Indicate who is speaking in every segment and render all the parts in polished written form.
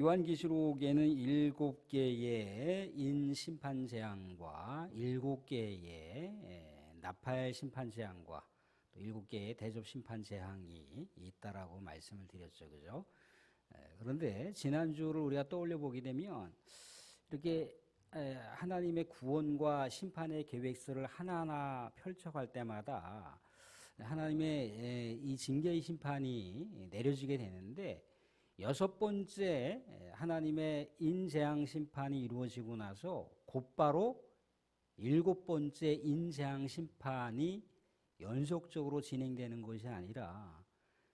Speaker 1: 요한계시록에는 7개의 인심판 재앙과 7개의 나팔 심판 재앙과 또 7개의 대접 심판 재앙이 있다라고 말씀을 드렸죠. 그죠? 그런데 지난주를 우리가 떠올려 보게 되면 이렇게 하나님의 구원과 심판의 계획서를 하나하나 펼쳐갈 때마다 하나님의 이 징계의 심판이 내려지게 되는데, 6번째 하나님의 인재앙 심판이 이루어지고 나서 곧바로 7번째 인재앙 심판이 연속적으로 진행되는 것이 아니라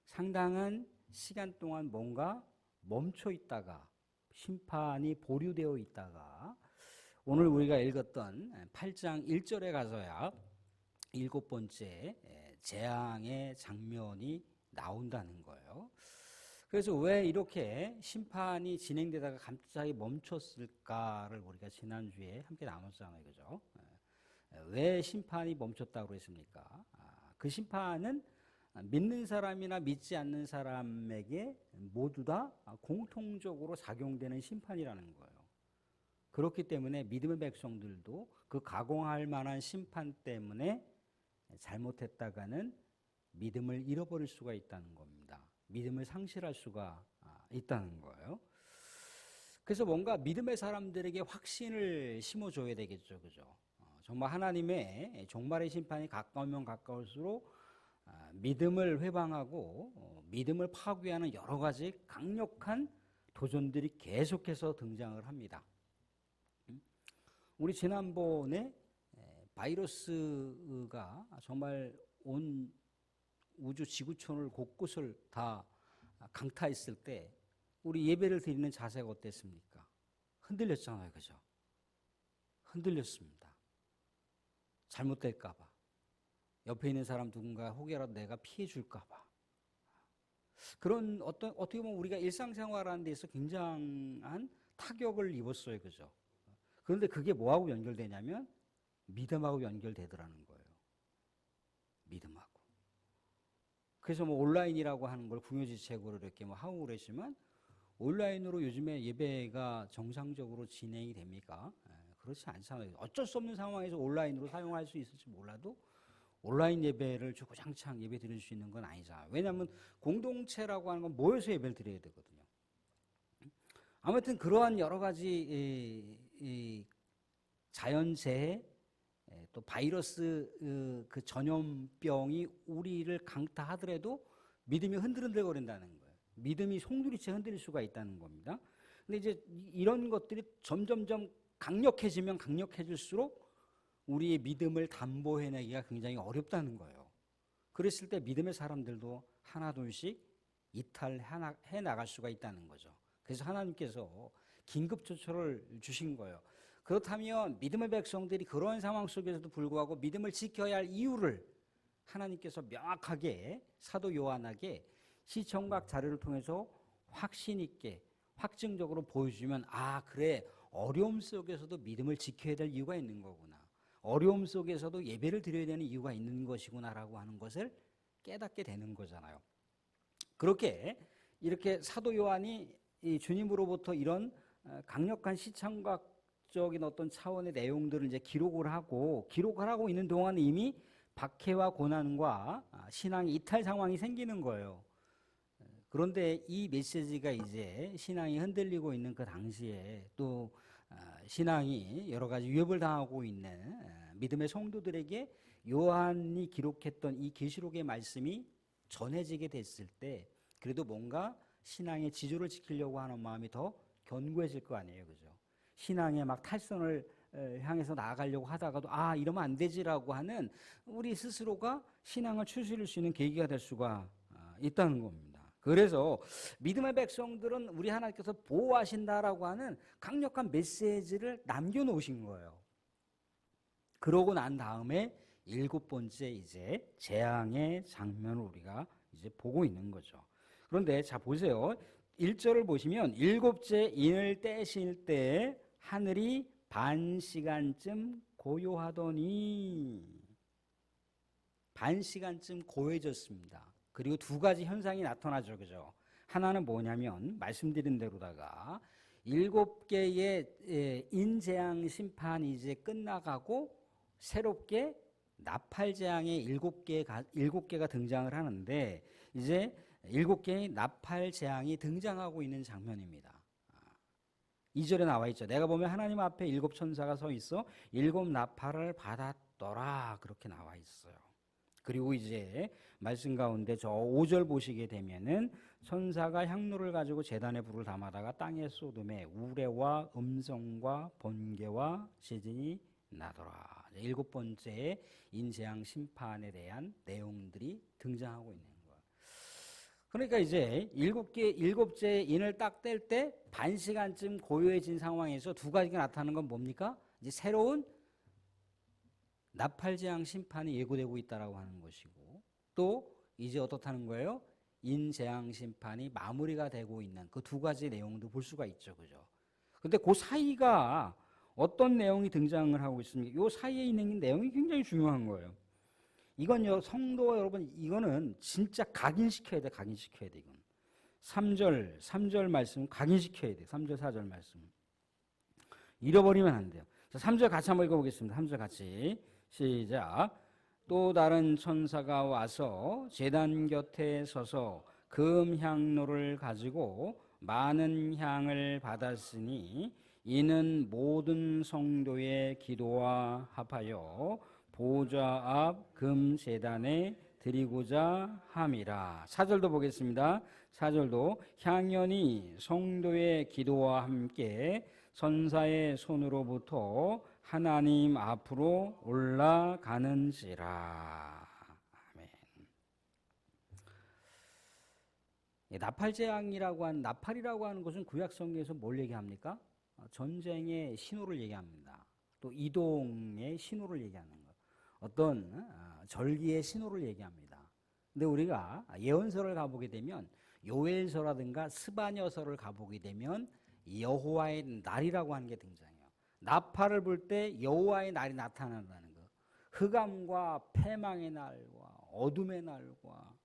Speaker 1: 상당한 시간 동안 뭔가 멈춰 있다가 심판이 보류되어 있다가 오늘 우리가 읽었던 8장 1절에 가서야 7번째 재앙의 장면이 나온다는 거예요. 그래서 왜 이렇게 심판이 진행되다가 갑자기 멈췄을까를 우리가 지난주에 함께 나눴잖아요. 그죠? 왜 심판이 멈췄다고 그랬습니까? 그 심판은 믿는 사람이나 믿지 않는 사람에게 모두 다 공통적으로 작용되는 심판이라는 거예요. 그렇기 때문에 믿음의 백성들도 그 가공할 만한 심판 때문에 잘못했다가는 믿음을 잃어버릴 수가 있다는 겁니다. 믿음을 상실할 수가 있다는 거예요. 그래서 뭔가 믿음의 사람들에게 확신을 심어줘야 되겠죠. 그죠? 정말 하나님의 종말의 심판이 가까우면 가까울수록 믿음을 회방하고 믿음을 파괴하는 여러 가지 강력한 도전들이 계속해서 등장을 합니다. 우리 지난번에 바이러스가 정말 온 우주 지구촌을 곳곳을 다 강타했을 때 우리 예배를 드리는 자세가 어땠습니까? 흔들렸잖아요. 그죠? 흔들렸습니다. 잘못될까 봐. 옆에 있는 사람 누군가 혹여라도 내가 피해 줄까 봐. 그런 어떻게 보면 우리가 일상생활하는 데서 굉장한 타격을 입었어요. 그죠? 그런데 그게 뭐하고 연결되냐면 믿음하고 연결되더라는 거예요. 믿음하고. 그래서 뭐 온라인이라고 하는 걸 궁여지책으로 이렇게 뭐 하고 그러지만 온라인으로 요즘에 예배가 정상적으로 진행이 됩니까? 그렇지 않잖아요. 어쩔 수 없는 상황에서 온라인으로 사용할 수 있을지 몰라도 온라인 예배를 주구장창 예배 드릴 수 있는 건 아니잖아요. 왜냐하면 공동체라고 하는 건 모여서 예배를 드려야 되거든요. 아무튼 그러한 여러 가지 자연재해, 또 바이러스 그 전염병이 우리를 강타하더라도 믿음이 흔들흔들거린다는 거예요. 믿음이 송두리째 흔들릴 수가 있다는 겁니다. 근데 이제 이런 것들이 점점점 강력해지면 강력해질수록 우리의 믿음을 담보해내기가 굉장히 어렵다는 거예요. 그랬을 때 믿음의 사람들도 하나둘씩 이탈해 나갈 수가 있다는 거죠. 그래서 하나님께서 긴급조처를 주신 거예요. 그렇다면 믿음의 백성들이 그런 상황 속에서도 불구하고 믿음을 지켜야 할 이유를 하나님께서 명확하게 사도 요한에게 시청각 자료를 통해서 확신 있게 확증적으로 보여주면, 아 그래, 어려움 속에서도 믿음을 지켜야 될 이유가 있는 거구나, 어려움 속에서도 예배를 드려야 되는 이유가 있는 것이구나라고 하는 것을 깨닫게 되는 거잖아요. 그렇게 이렇게 사도 요한이 이 주님으로부터 이런 강력한 시청각적인 어떤 차원의 내용들을 이제 기록을 하고 있는 동안 이미 박해와 고난과 신앙의 이탈 상황이 생기는 거예요. 그런데 이 메시지가 이제 신앙이 흔들리고 있는 그 당시에 또 신앙이 여러 가지 위협을 당하고 있는 믿음의 성도들에게 요한이 기록했던 이 계시록의 말씀이 전해지게 됐을 때 그래도 뭔가 신앙의 지조를 지키려고 하는 마음이 더 견고해질 거 아니에요. 그죠? 신앙의 막 탈선을 향해서 나아가려고 하다가도 이러면 안 되지라고 하는 우리 스스로가 신앙을 추스릴 수 있는 계기가 될 수가 있다는 겁니다. 그래서 믿음의 백성들은 우리 하나님께서 보호하신다라고 하는 강력한 메시지를 남겨놓으신 거예요. 그러고 난 다음에 7번째 이제 재앙의 장면을 우리가 이제 보고 있는 거죠. 그런데 자 보세요. 1절을 보시면 7째 인을 떼실 때 하늘이 반 시간쯤 고요하더니, 반 시간쯤 고요해졌습니다. 그리고 두 가지 현상이 나타나죠. 그죠? 하나는 뭐냐면 말씀드린 대로다가 7개의 인재앙 심판이 이제 끝나가고 새롭게 나팔재앙의 7개가 등장을 하는데 이제 7개의 나팔재앙이 등장하고 있는 장면입니다. 2절에 나와 있죠. 내가 보면 하나님 앞에 7 천사가 서 있어 7 나팔을 받았더라 그렇게 나와 있어요. 그리고 이제 말씀 가운데 저 5절 보시게 되면은 천사가 향로를 가지고 제단에 불을 담아다가 땅에 쏟음에 우레와 음성과 번개와 지진이 나더라. 7번째 인재앙 심판에 대한 내용들이 등장하고 있는 거예요. 그러니까 이제 7째 인을 딱 뗄 때 반 시간쯤 고요해진 상황에서 두 가지가 나타나는 건 뭡니까? 이제 새로운 나팔재앙 심판이 예고되고 있다라고 하는 것이고 또 이제 어떻다는 거예요? 인재앙 심판이 마무리가 되고 있는 그 두 가지 내용도 볼 수가 있죠. 그죠? 근데 그 사이가 어떤 내용이 등장을 하고 있습니까? 이 사이에 있는 내용이 굉장히 중요한 거예요. 이건요, 성도 여러분, 이거는 진짜 각인시켜야 돼, 각인시켜야 돼, 이건. 3절 말씀 각인시켜야 돼, 3절, 4절 말씀. 잃어버리면 안 돼요. 자, 3절 같이 한번 읽어보겠습니다. 3절 같이. 시작. 또 다른 천사가 와서 제단 곁에 서서 금향로를 가지고 많은 향을 받았으니 이는 모든 성도의 기도와 합하여 보좌 앞 금제단에 드리고자 함이라. 4절도 보겠습니다. 4절도 향연이 성도의 기도와 함께 천사의 손으로부터 하나님 앞으로 올라가는지라. 아멘. 나팔이라고 하는 것은 구약성경에서 뭘 얘기합니까? 전쟁의 신호를 얘기합니다. 또 이동의 신호를 얘기하는 것. 어떤 절기의 신호를 얘기합니다. 근데 우리가 예언서를 가보게 되면 요엘서라든가 스바냐서를 가보게 되면 여호와의 날이라고 하는 게 등장해요. 나팔을 불 때 여호와의 날이 나타난다는 거. 흑암과 패망의 날과 어둠의 날과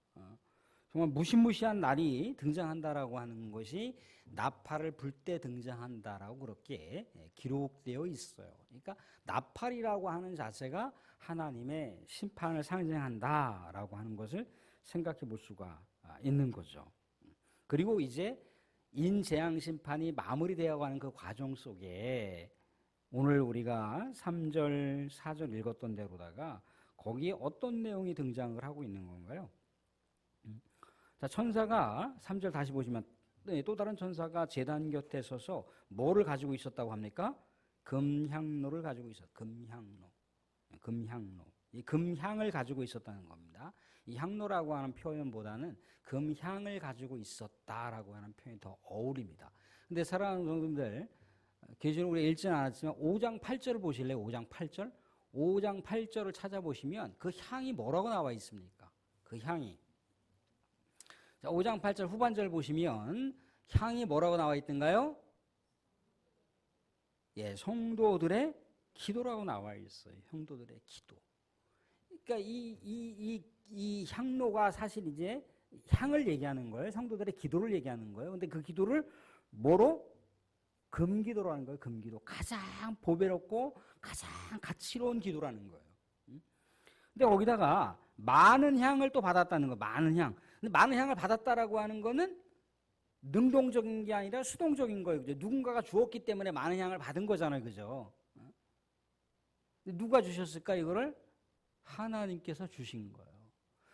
Speaker 1: 정말 무시무시한 날이 등장한다라고 하는 것이 나팔을 불 때 등장한다라고 그렇게 기록되어 있어요. 그러니까 나팔이라고 하는 자체가 하나님의 심판을 상징한다라고 하는 것을 생각해 볼 수가 있는 거죠. 그리고 이제 인재앙 심판이 마무리되어 가는 그 과정 속에 오늘 우리가 3절, 4절 읽었던 대로다가 거기에 어떤 내용이 등장을 하고 있는 건가요? 자, 천사가 3절 다시 보시면 또 다른 천사가 제단 곁에 서서 뭐를 가지고 있었다고 합니까? 금향로를 가지고 있었어요. 금향로. 이 금향을 가지고 있었다는 겁니다. 이 향로라고 하는 표현보다는 금향을 가지고 있었다라고 하는 표현이 더 어울립니다. 근데 사랑하는 성도님들, 계시록 우리가 읽지는 않았지만 5장 8절을 보실래요? 5장 8절? 5장 8절을 찾아보시면 그 향이 뭐라고 나와 있습니까? 그 향이. 자, 5장 8절 후반절 보시면 향이 뭐라고 나와 있던가요? 예, 성도들의 기도라고 나와 있어요. 성도들의 기도. 그러니까 이 향로가 사실 이제 향을 얘기하는 거예요. 성도들의 기도를 얘기하는 거예요. 근데 그 기도를 뭐로? 금기도라는 거예요. 금기도. 가장 보배롭고 가장 가치로운 기도라는 거예요. 근데 거기다가 많은 향을 또 받았다는 거예요. 많은 향. 근데 많은 향을 받았다라고 하는 거는 능동적인 게 아니라 수동적인 거예요. 그죠? 누군가가 주었기 때문에 많은 향을 받은 거잖아요. 그죠? 누가 주셨을까? 이거를 하나님께서 주신 거예요.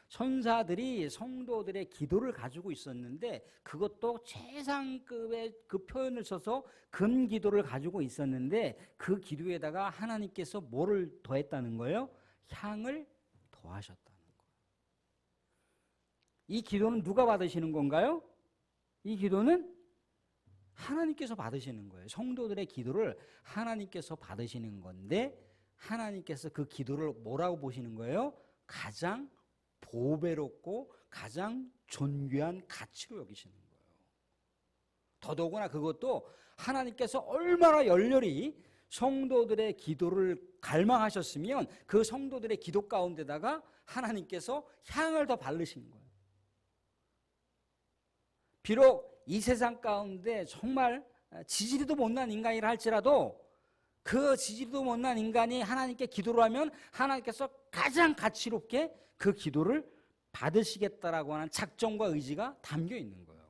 Speaker 1: 천사들이 성도들의 기도를 가지고 있었는데 그것도 최상급의 그 표현을 써서 금기도를 가지고 있었는데 그 기도에다가 하나님께서 뭐를 더했다는 거예요? 향을 더하셨다는 거예요. 이 기도는 누가 받으시는 건가요? 이 기도는 하나님께서 받으시는 거예요. 성도들의 기도를 하나님께서 받으시는 건데 하나님께서 그 기도를 뭐라고 보시는 거예요? 가장 보배롭고 가장 존귀한 가치로 여기시는 거예요. 더더구나 그것도 하나님께서 얼마나 열렬히 성도들의 기도를 갈망하셨으면 그 성도들의 기도 가운데다가 하나님께서 향을 더 바르신 거예요. 비록 이 세상 가운데 정말 지지리도 못난 인간이라 할지라도 그 지지리도 못난 인간이 하나님께 기도를 하면 하나님께서 가장 가치롭게 그 기도를 받으시겠다라고 하는 작정과 의지가 담겨 있는 거예요.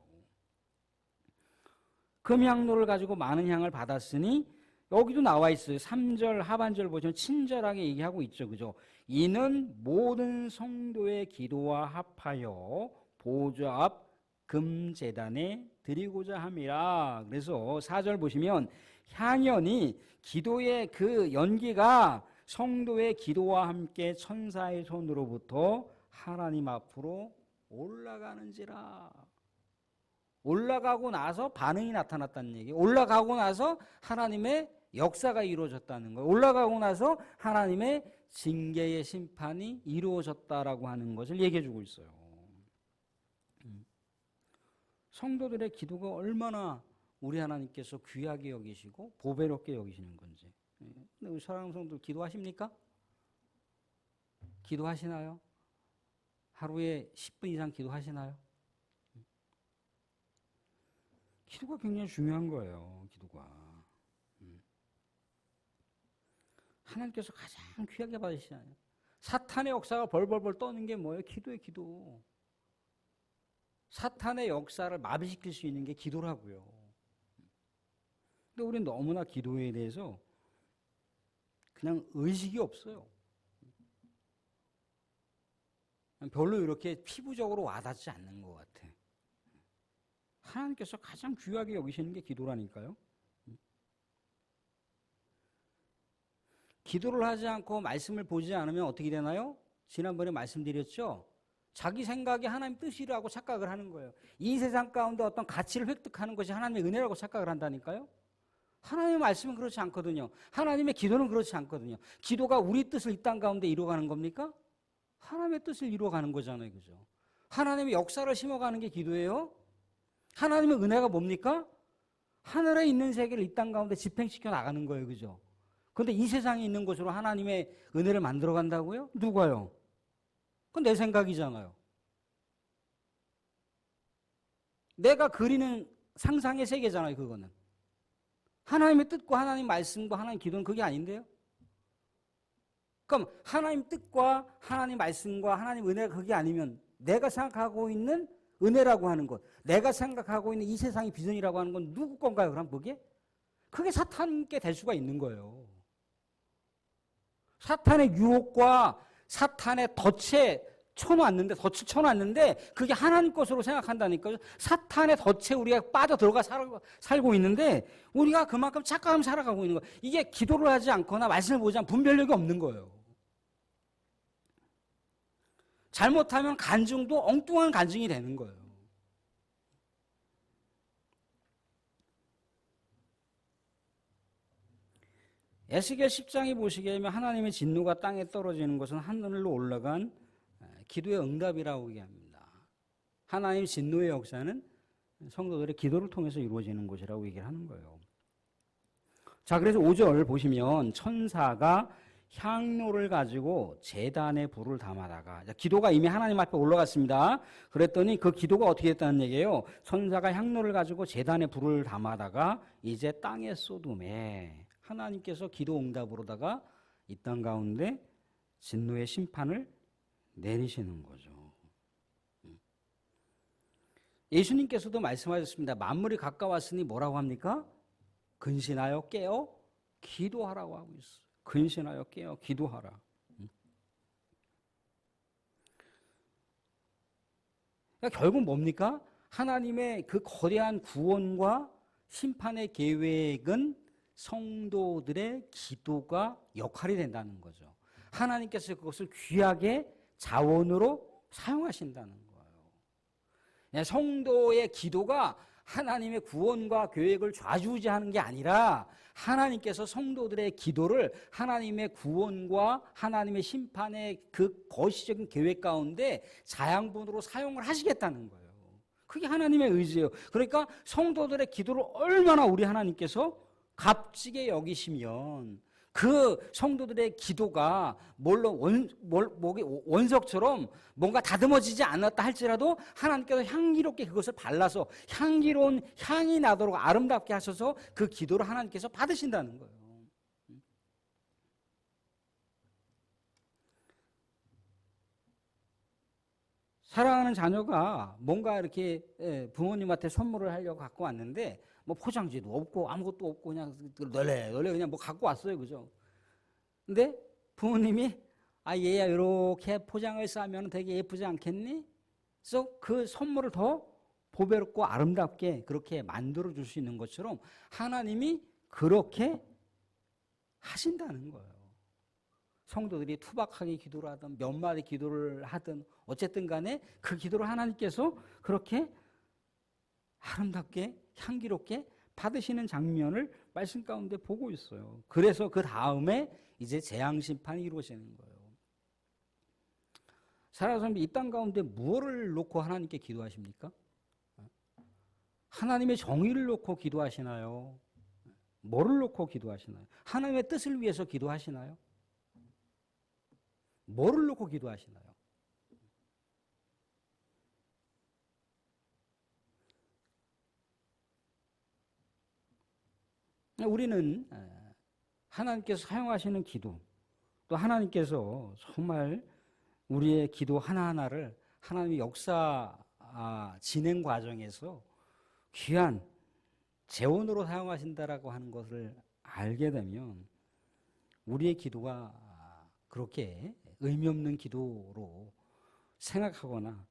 Speaker 1: 금향로를 가지고 많은 향을 받았으니 여기도 나와 있어요. 3절 하반절 보시면 친절하게 얘기하고 있죠. 그죠? 이는 모든 성도의 기도와 합하여 보좌 앞 금제단에 드리고자 함이라. 그래서 4절 보시면 향연이 기도의 그 연기가 성도의 기도와 함께 천사의 손으로부터 하나님 앞으로 올라가는지라. 올라가고 나서 반응이 나타났다는 얘기예요. 올라가고 나서 하나님의 역사가 이루어졌다는 거예요. 올라가고 나서 하나님의 징계의 심판이 이루어졌다라고 하는 것을 얘기해 주고 있어요. 성도들의 기도가 얼마나 우리 하나님께서 귀하게 여기시고 보배롭게 여기시는 건지. 근데 우리 사랑하는 성도들 기도하십니까? 기도하시나요? 하루에 10분 이상 기도하시나요? 기도가 굉장히 중요한 거예요. 기도가. 하나님께서 가장 귀하게 받으시잖아요. 사탄의 역사가 벌벌벌 떠는 게 뭐예요? 기도예요, 기도. 사탄의 역사를 마비시킬 수 있는 게 기도라고요. 근데 우리는 너무나 기도에 대해서 그냥 의식이 없어요. 별로 이렇게 피부적으로 와닿지 않는 것 같아. 하나님께서 가장 귀하게 여기시는 게 기도라니까요. 기도를 하지 않고 말씀을 보지 않으면 어떻게 되나요? 지난번에 말씀드렸죠. 자기 생각이 하나님 뜻이라고 착각을 하는 거예요. 이 세상 가운데 어떤 가치를 획득하는 것이 하나님의 은혜라고 착각을 한다니까요. 하나님의 말씀은 그렇지 않거든요. 하나님의 기도는 그렇지 않거든요. 기도가 우리 뜻을 이 땅 가운데 이루어가는 겁니까? 하나님의 뜻을 이루어가는 거잖아요. 그죠? 하나님의 역사를 심어가는 게 기도예요. 하나님의 은혜가 뭡니까? 하늘에 있는 세계를 이 땅 가운데 집행시켜 나가는 거예요. 그죠? 그런데 이 세상에 있는 것으로 하나님의 은혜를 만들어 간다고요? 누가요? 그건 내 생각이잖아요. 내가 그리는 상상의 세계잖아요. 그거는. 하나님의 뜻과 하나님 말씀과 하나님 기도는 그게 아닌데요? 그럼 하나님 뜻과 하나님 말씀과 하나님 은혜가 그게 아니면 내가 생각하고 있는 은혜라고 하는 것, 내가 생각하고 있는 이 세상의 비전이라고 하는 건 누구 건가요? 그럼 그게? 그게 사탄께 될 수가 있는 거예요. 사탄의 유혹과 사탄의 덫을 쳐놨는데 그게 하나님 것으로 생각한다니까요. 사탄의 덫에 우리가 빠져들어가 살고 있는데 우리가 그만큼 착각하며 살아가고 있는 거예요. 이게 기도를 하지 않거나 말씀을 보지 않으면 분별력이 없는 거예요. 잘못하면 간증도 엉뚱한 간증이 되는 거예요. 에스겔 10장에 보시게 되면 하나님의 진노가 땅에 떨어지는 것은 하늘로 올라간 기도의 응답이라고 얘기합니다. 하나님 진노의 역사는 성도들의 기도를 통해서 이루어지는 것이라고 얘기를 하는 거예요. 자, 그래서 5절 보시면 천사가 향로를 가지고 제단에 불을 담아다가, 기도가 이미 하나님 앞에 올라갔습니다. 그랬더니 그 기도가 어떻게 됐다는 얘기예요? 천사가 향로를 가지고 제단에 불을 담아다가 이제 땅에 쏟음에 하나님께서 기도 응답으로다가 이 땅 가운데 진노의 심판을 내리시는 거죠. 예수님께서도 말씀하셨습니다. 만물이 가까웠으니 뭐라고 합니까? 근신하여 깨어 기도하라고 하고 있어요. 근신하여 깨어 기도하라. 그러니까 결국 뭡니까? 하나님의 그 거대한 구원과 심판의 계획은 성도들의 기도가 역할이 된다는 거죠. 하나님께서 그것을 귀하게 자원으로 사용하신다는 거예요. 성도의 기도가 하나님의 구원과 계획을 좌지우지하는 게 아니라 하나님께서 성도들의 기도를 하나님의 구원과 하나님의 심판의 그 거시적인 계획 가운데 자양분으로 사용을 하시겠다는 거예요. 그게 하나님의 의지예요. 그러니까 성도들의 기도를 얼마나 우리 하나님께서 값지게 여기시면 그 성도들의 기도가 원석처럼 뭔가 다듬어지지 않았다 할지라도 하나님께서 향기롭게 그것을 발라서 향기로운 향이 나도록 아름답게 하셔서 그 기도를 하나님께서 받으신다는 거예요. 사랑하는 자녀가 뭔가 이렇게 부모님한테 선물을 하려고 갖고 왔는데 뭐 포장지도 없고 아무것도 없고 그냥 널레 그냥 뭐 갖고 왔어요. 그죠? 근데 부모님이 얘야 이렇게 포장을 싸면 되게 예쁘지 않겠니? 그래서 그 선물을 더 보배롭고 아름답게 그렇게 만들어 줄 수 있는 것처럼 하나님이 그렇게 하신다는 거예요. 성도들이 투박하게 기도를 하든 몇 마디 기도를 하든 어쨌든 간에 그 기도를 하나님께서 그렇게 아름답게 향기롭게 받으시는 장면을 말씀 가운데 보고 있어요. 그래서 그 다음에 이제 재앙심판이 이루어지는 거예요. 살아가면서 이 땅 가운데 무엇을 놓고 하나님께 기도하십니까? 하나님의 정의를 놓고 기도하시나요? 뭐를 놓고 기도하시나요? 하나님의 뜻을 위해서 기도하시나요? 뭐를 놓고 기도하시나요? 우리는 하나님께서 사용하시는 기도, 또 하나님께서 정말 우리의 기도 하나하나를 하나님의 역사 진행 과정에서 귀한 재원으로 사용하신다라고 하는 것을 알게 되면 우리의 기도가 그렇게 의미 없는 기도로 생각하거나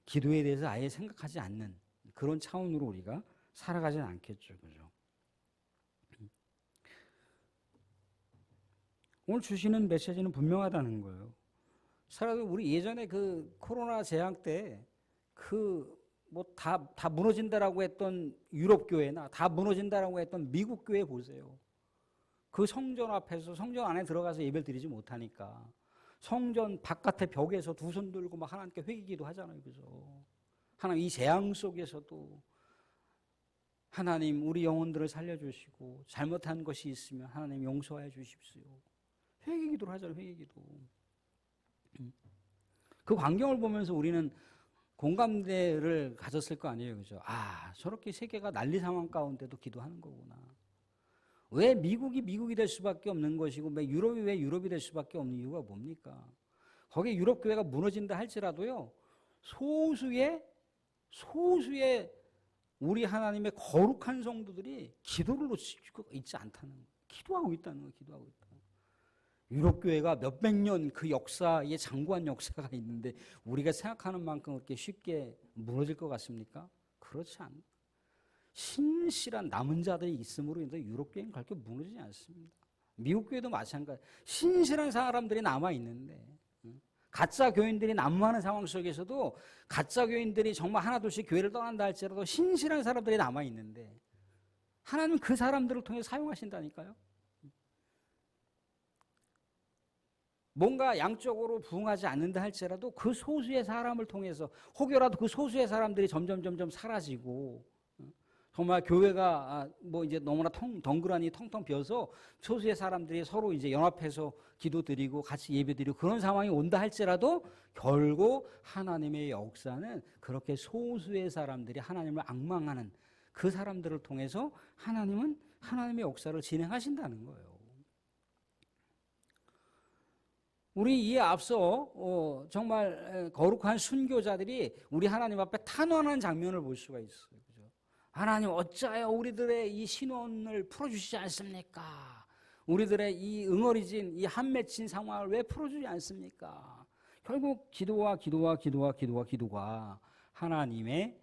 Speaker 1: 기도에 대해서 아예 생각하지 않는 그런 차원으로 우리가 살아가지는 않겠죠. 그죠? 오늘 주시는 메시지는 분명하다는 거예요. 사람들 우리 예전에 그 코로나 재앙 때 그 뭐 다 무너진다라고 했던 유럽 교회나 다 무너진다라고 했던 미국 교회 보세요. 그 성전 앞에서 성전 안에 들어가서 예배를 드리지 못하니까 성전 바깥의 벽에서 두 손 들고 막 하나님께 회개기도 하잖아요. 그죠? 하나님 이 재앙 속에서도 하나님 우리 영혼들을 살려주시고 잘못한 것이 있으면 하나님 용서해 주십시오. 회개기도를 하잖아요. 회개기도. 그 광경을 보면서 우리는 공감대를 가졌을 거 아니에요. 그죠? 저렇게 세계가 난리 상황 가운데도 기도하는 거구나. 왜 미국이 될 수밖에 없는 것이고 왜 유럽이 될 수밖에 없는 이유가 뭡니까? 거기에 유럽 교회가 무너진다 할지라도요. 소수의 우리 하나님의 거룩한 성도들이 기도를 놓치고 있지 않다는 거예요. 기도하고 있다는 거예요. 기도하고 있다. 유럽 교회가 몇백 년 그 역사에 장구한 역사가 있는데 우리가 생각하는 만큼 그렇게 쉽게 무너질 것 같습니까? 그렇지 않습니다. 신실한 남은 자들이 있음으로 인해서 유럽 교회는 그렇게 무너지지 않습니다. 미국 교회도 마찬가지. 신실한 사람들이 남아 있는데 가짜 교인들이 난무하는 상황 속에서도 가짜 교인들이 정말 하나둘씩 교회를 떠난다 할지라도 신실한 사람들이 남아 있는데 하나님은 그 사람들을 통해 사용하신다니까요. 뭔가 양쪽으로 부응하지 않는다 할지라도 그 소수의 사람을 통해서 혹여라도 그 소수의 사람들이 점점 사라지고 정말 교회가 뭐 이제 너무나 덩그러니 텅텅 비어서 소수의 사람들이 서로 이제 연합해서 기도드리고 같이 예배드리고 그런 상황이 온다 할지라도 결국 하나님의 역사는 그렇게 소수의 사람들이 하나님을 앙망하는 그 사람들을 통해서 하나님은 하나님의 역사를 진행하신다는 거예요. 우리 이에 앞서 정말 거룩한 순교자들이 우리 하나님 앞에 탄원하는 장면을 볼 수가 있어요. 그죠? 하나님 어찌하여 우리들의 이 신원을 풀어주시지 않습니까? 우리들의 이 응어리진 이 한맺힌 상황을 왜 풀어주지 않습니까? 결국 기도가 하나님의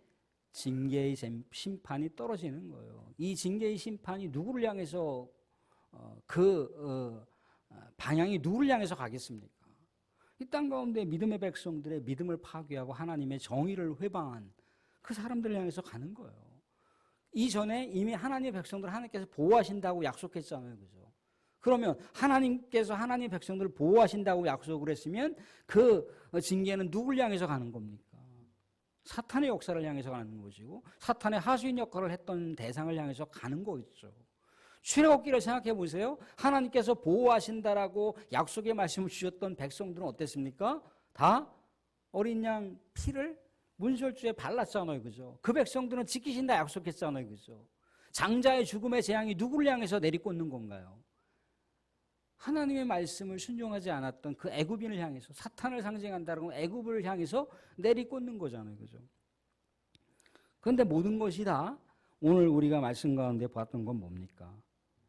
Speaker 1: 징계의 심판이 떨어지는 거예요. 이 징계의 심판이 누구를 향해서 방향이 누구를 향해서 가겠습니까? 이 땅 가운데 믿음의 백성들의 믿음을 파괴하고 하나님의 정의를 회방한 그 사람들을 향해서 가는 거예요. 이전에 이미 하나님의 백성들을 하나님께서 보호하신다고 약속했잖아요. 그죠? 그러면 하나님께서 하나님의 백성들을 보호하신다고 약속을 했으면 그 징계는 누구를 향해서 가는 겁니까? 사탄의 역사를 향해서 가는 것이고 사탄의 하수인 역할을 했던 대상을 향해서 가는 거겠죠. 출애굽기를 생각해 보세요. 하나님께서 보호하신다라고 약속의 말씀을 주셨던 백성들은 어땠습니까? 다 어린 양 피를 문설주에 발랐잖아요. 그죠? 그 백성들은 지키신다 약속했잖아요. 그죠? 장자의 죽음의 재앙이 누구를 향해서 내리꽂는 건가요? 하나님의 말씀을 순종하지 않았던 그 애굽인을 향해서, 사탄을 상징한다는 애굽을 향해서 내리꽂는 거잖아요. 그죠? 그런데 모든 것이 다 오늘 우리가 말씀 가운데 봤던 건 뭡니까?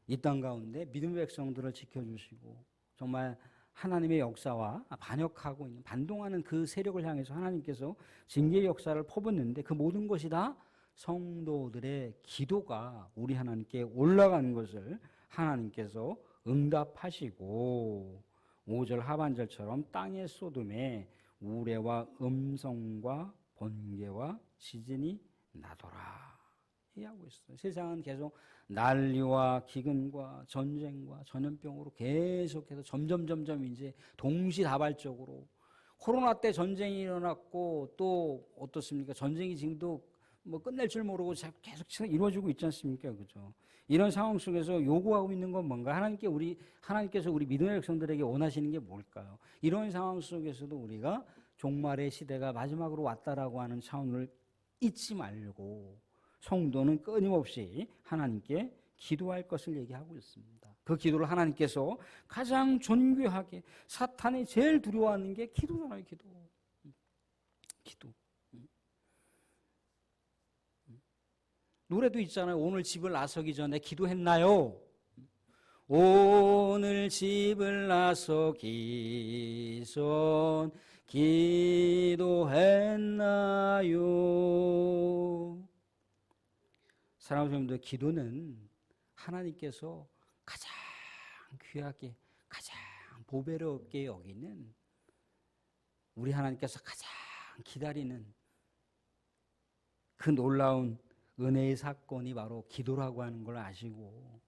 Speaker 1: 이 땅 가운데 믿음의 백성들을 지켜주시고 정말 하나님의 역사와 반역하고 있는, 반동하는 그 세력을 향해서 하나님께서 징계의 역사를 퍼붓는데, 그 모든 것이 다 성도들의 기도가 우리 하나님께 올라가는 것을 하나님께서 응답하시고 5절 하반절처럼 땅의 소돔에 우레와 음성과 번개와 지진이 나더라 얘기하고 있어요. 세상은 계속 난리와 기근과 전쟁과 전염병으로 계속해서 점점 이제 동시다발적으로, 코로나 때 전쟁이 일어났고 또 어떻습니까? 전쟁이 지금도 뭐 끝낼 줄 모르고 계속 이루어지고 있지 않습니까? 그죠? 이런 상황 속에서 요구하고 있는 건 뭔가? 하나님께서 우리 믿음의 백성들에게 원하시는 게 뭘까요? 이런 상황 속에서도 우리가 종말의 시대가 마지막으로 왔다라고 하는 차원을 잊지 말고 성도는 끊임없이 하나님께 기도할 것을 얘기하고 있습니다. 그 기도를 하나님께서 가장 존귀하게, 사탄이 제일 두려워하는 게 기도잖아요. 기도. 노래도 있잖아요. 오늘 집을 나서기 전에 기도했나요? 오늘 집을 나서기 전 기도했나요? 사랑하는 여러분들, 기도는 하나님께서 가장 귀하게, 가장 보배롭게 여기는, 우리 하나님께서 가장 기다리는 그 놀라운 은혜의 사건이 바로 기도라고 하는 걸 아시고,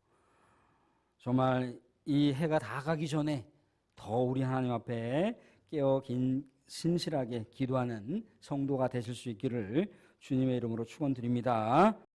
Speaker 1: 정말 이 해가 다 가기 전에 더 우리 하나님 앞에 깨어 신실하게 기도하는 성도가 되실 수 있기를 주님의 이름으로 축원드립니다.